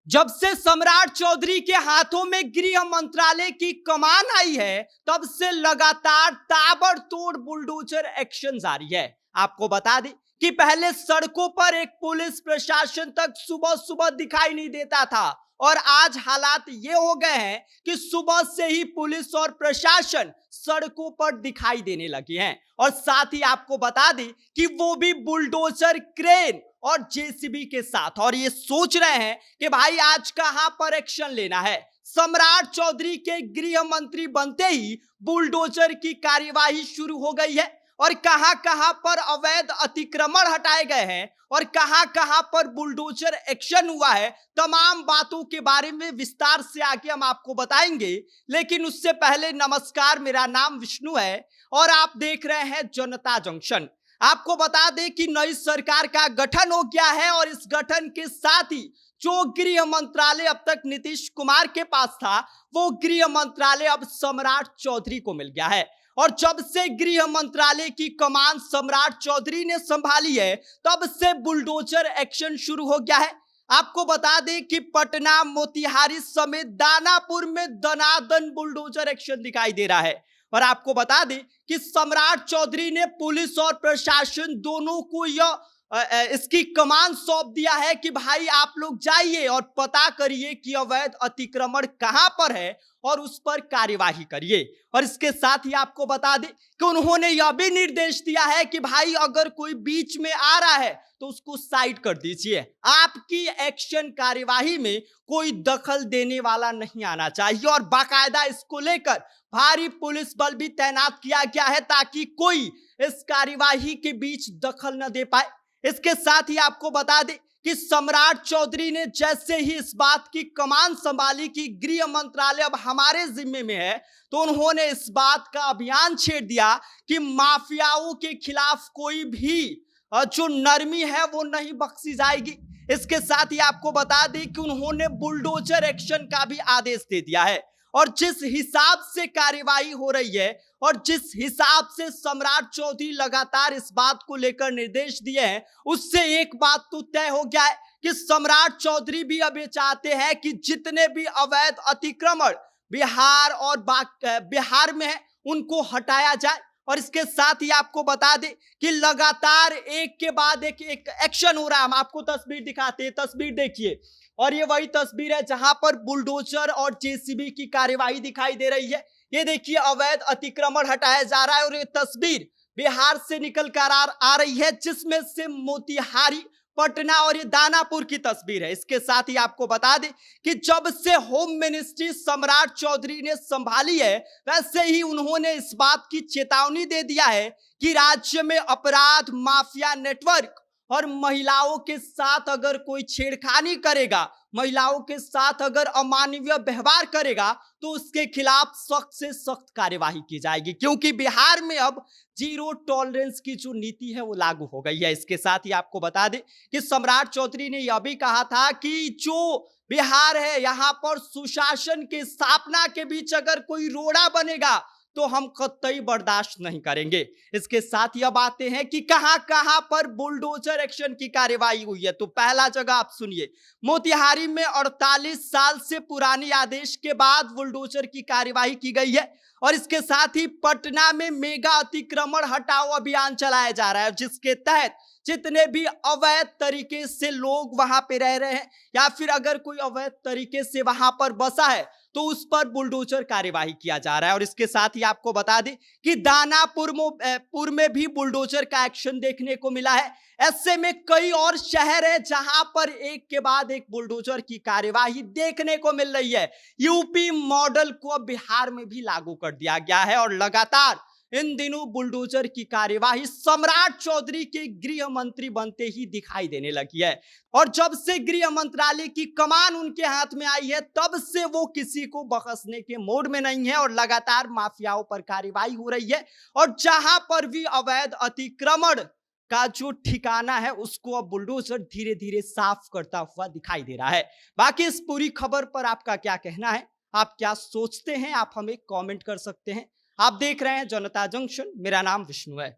जब से सम्राट चौधरी के हाथों में गृह मंत्रालय की कमान आई है, तब से लगातार ताबड़तोड़ बुलडोजर एक्शन जारी है। आपको बता दें कि पहले सड़कों पर एक पुलिस प्रशासन तक सुबह सुबह दिखाई नहीं देता था, और आज हालात ये हो गए हैं कि सुबह से ही पुलिस और प्रशासन सड़कों पर दिखाई देने लगे हैं। और साथ ही आपको बता दें कि वो भी बुलडोजर, क्रेन और जेसीबी के साथ, और ये सोच रहे हैं कि भाई आज कहां पर एक्शन लेना है। सम्राट चौधरी के गृह मंत्री बनते ही बुलडोजर की कार्यवाही शुरू हो गई है, और कहां कहां पर अवैध अतिक्रमण हटाए गए हैं और कहां कहां पर बुलडोजर एक्शन हुआ है, तमाम बातों के बारे में विस्तार से आगे हम आपको बताएंगे। लेकिन उससे पहले नमस्कार, मेरा नाम विष्णु है और आप देख रहे हैं जनता जंक्शन। आपको बता दें कि नई सरकार का गठन हो गया है, और इस गठन के साथ ही जो गृह मंत्रालय अब तक नीतीश कुमार के पास था, वो गृह मंत्रालय अब सम्राट चौधरी को मिल गया है। और जब से गृह मंत्रालय की कमान सम्राट चौधरी ने संभाली है, तब से बुलडोजर एक्शन शुरू हो गया है। आपको बता दें कि पटना, मोतिहारी समेत दानापुर में दनादन बुलडोजर एक्शन दिखाई दे रहा है। और आपको बता दें कि सम्राट चौधरी ने पुलिस और प्रशासन दोनों को यह इसकी कमान सौंप दिया है कि भाई आप लोग जाइए और पता करिए कि अवैध अतिक्रमण कहां पर है और उस पर कार्यवाही करिए। और इसके साथ ही आपको बता दें कि उन्होंने यह भी निर्देश दिया है कि भाई अगर कोई बीच में आ रहा है तो उसको साइड कर दीजिए। आपकी एक्शन कार्यवाही में कोई दखल देने वाला नहीं आना चाहिए, और बाकायदा इसको लेकर भारी पुलिस बल भी तैनात किया गया है ताकि कोई इस कार्यवाही के बीच दखल न दे पाए। इसके साथ ही आपको बता दें कि सम्राट चौधरी ने जैसे ही इस बात की कमान संभाली कि गृह मंत्रालय अब हमारे जिम्मे में है, तो उन्होंने इस बात का अभियान छेड़ दिया कि माफियाओं के खिलाफ कोई भी जो नरमी है वो नहीं बख्शी जाएगी। इसके साथ ही आपको बता दें कि उन्होंने बुलडोजर एक्शन का भी आदेश दे दिया है। और जिस हिसाब से कार्यवाही हो रही है और जिस हिसाब से सम्राट चौधरी लगातार इस बात को लेकर निर्देश दिए हैं, उससे एक बात तो तय हो गया है कि सम्राट चौधरी भी अब ये चाहते हैं कि जितने भी अवैध अतिक्रमण बिहार और बिहार में है, उनको हटाया जाए। और इसके साथ ही आपको बता दें कि लगातार एक के बाद एक एक्शन हो रहा है। हम आपको तस्वीर दिखाते हैं, तस्वीर देखिए। और ये वही तस्वीर है जहां पर बुलडोजर और जेसीबी की कार्यवाही दिखाई दे रही है। ये देखिए, अवैध अतिक्रमण हटाया जा रहा है, और ये तस्वीर बिहार से निकल कर आ रही है, जिसमें से मोतिहारी, पटना और ये दानापुर की तस्वीर है। इसके साथ ही आपको बता दें कि जब से होम मिनिस्ट्री सम्राट चौधरी ने संभाली है, वैसे ही उन्होंने इस बात की चेतावनी दे दिया है कि राज्य में अपराध, माफिया नेटवर्क और महिलाओं के साथ अगर कोई छेड़खानी करेगा, महिलाओं के साथ अगर अमानवीय व्यवहार करेगा, तो उसके खिलाफ सख्त से सख्त कार्यवाही की जाएगी, क्योंकि बिहार में अब जीरो टॉलरेंस की जो नीति है वो लागू हो गई है। इसके साथ ही आपको बता दें कि सम्राट चौधरी ने यह भी कहा था कि जो बिहार है, यहां पर सुशासन के स्थापना के बीच अगर कोई रोड़ा बनेगा तो हम कतई बर्दाश्त नहीं करेंगे। इसके साथ ही अब आते हैं कि कहां कहां पर बुलडोजर एक्शन की कार्यवाही हुई है। तो पहला जगह आप सुनिए, मोतिहारी में 48 साल से पुरानी आदेश के बाद बुलडोजर की कार्यवाही की गई है। और इसके साथ ही पटना में मेगा अतिक्रमण हटाओ अभियान चलाया जा रहा है, जिसके तहत जितने भी अवैध तरीके से लोग वहां पे रह रहे हैं या फिर अगर कोई अवैध तरीके से वहां पर बसा है, तो उस पर बुलडोजर कार्यवाही किया जा रहा है। और इसके साथ ही आपको बता दें कि दानापुर में भी बुलडोजर का एक्शन देखने को मिला है। ऐसे में कई और शहर है जहां पर एक के बाद एक बुलडोजर की कार्यवाही देखने को मिल रही है। यूपी मॉडल को अब बिहार में भी लागू कर दिया गया है, और लगातार इन दिनों बुलडोजर की कार्यवाही सम्राट चौधरी के गृह मंत्री बनते ही दिखाई देने लगी है। और जब से गृह मंत्रालय की कमान उनके हाथ में आई है, तब से वो किसी को बख्शने के मोड में नहीं है, और लगातार माफियाओं पर कार्यवाही हो रही है। और जहां पर भी अवैध अतिक्रमण का जो ठिकाना है, उसको अब बुलडोजर धीरे धीरे साफ करता हुआ दिखाई दे रहा है। बाकी इस पूरी खबर पर आपका क्या कहना है, आप क्या सोचते हैं, आप हमें कमेंट कर सकते हैं। आप देख रहे हैं जनता जंक्शन, मेरा नाम विष्णु है।